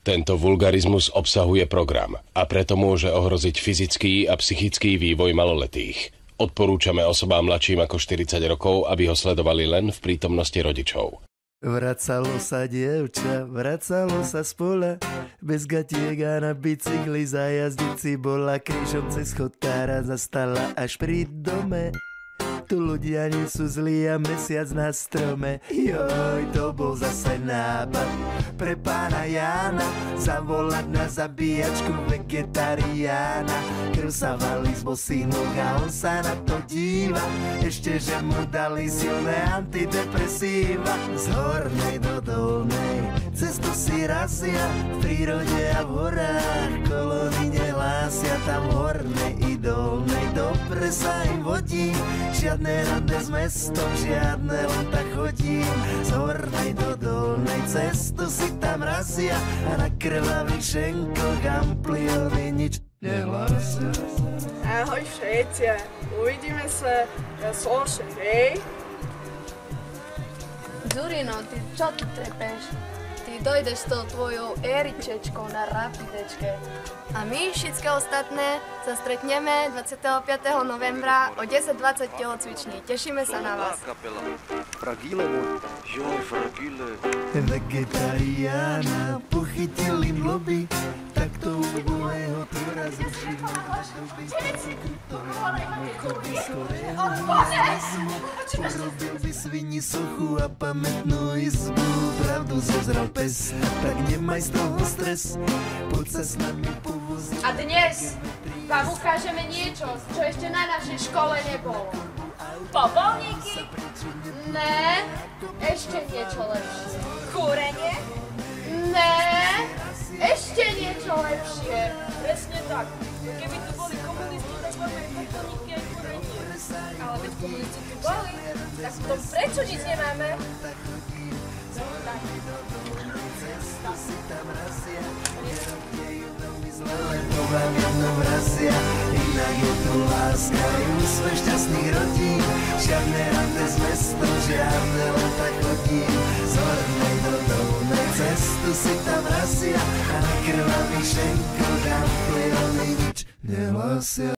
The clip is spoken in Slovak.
Tento vulgarizmus obsahuje program a preto môže ohroziť fyzický a psychický vývoj maloletých. Odporúčame osobám mladším ako 40 rokov, aby ho sledovali len v prítomnosti rodičov. Vracalo sa dievča, vracalo sa z pola, bez gatiek a na bicykli za jazdici bola, krížom cez chodtára zastala až pri dome. Tu ľudia nie sú zlí a mesiac na strome. Joj, to bol zase nápad pre pána Jána, zavolať na zabíjačku vegetariána. Krv sa valí z bosých nóg a on sa na to díva, ešte že mu dali silné antidepresíva. Z hornej do dolnej cestu si razia, v prírode a v horách kolóny nehlásia. Tam hornej i dolnej dobre sa im vodí, žiadne rande s mestom, žiadne len tak chodím. Z hornej do dolnej cestu si tam razia a na krvavých šenkoch ampliony nič nehlásia. Ahoj všetci, uvidíme sa na Solše, hej? Zurino, ty čo tu trepeš? Ty dojdeš s tou tvojou eričečkou na rapidečke. A my, všetky ostatné, sa stretneme 25. novembra o 10:20 telocvični. Tešíme sa na vás. Fragile môj, joj, fragile. Vegetariána pochytili mloby, tak to ubohého tura zrušili. Urobil by svini sochu a pamätnú izbu, pravdu zozral pes, tak nemaj z toho stres, poď sa s nami povoziť. A dnes vám ukážeme niečo, čo ešte na našej škole nebolo. Popolníky? Ne, ešte niečo lepšie. Kúrenie? Ne, ešte niečo lepšie. Presne tak. Keby tu boli komunisti, tak máme aj popolníky aj kúrenie. Ale veď komunisti tu boli, tak v tom prečo nič nemáme? Vám jedno vrazia, inak je tu láska i úspech šťastných rodín. Žiadne rande s mestom, žiadne len tak chodím. Z hornej do dolnej cestu si tam razia a na krvavých šenkoch ampliony nič nehlásia.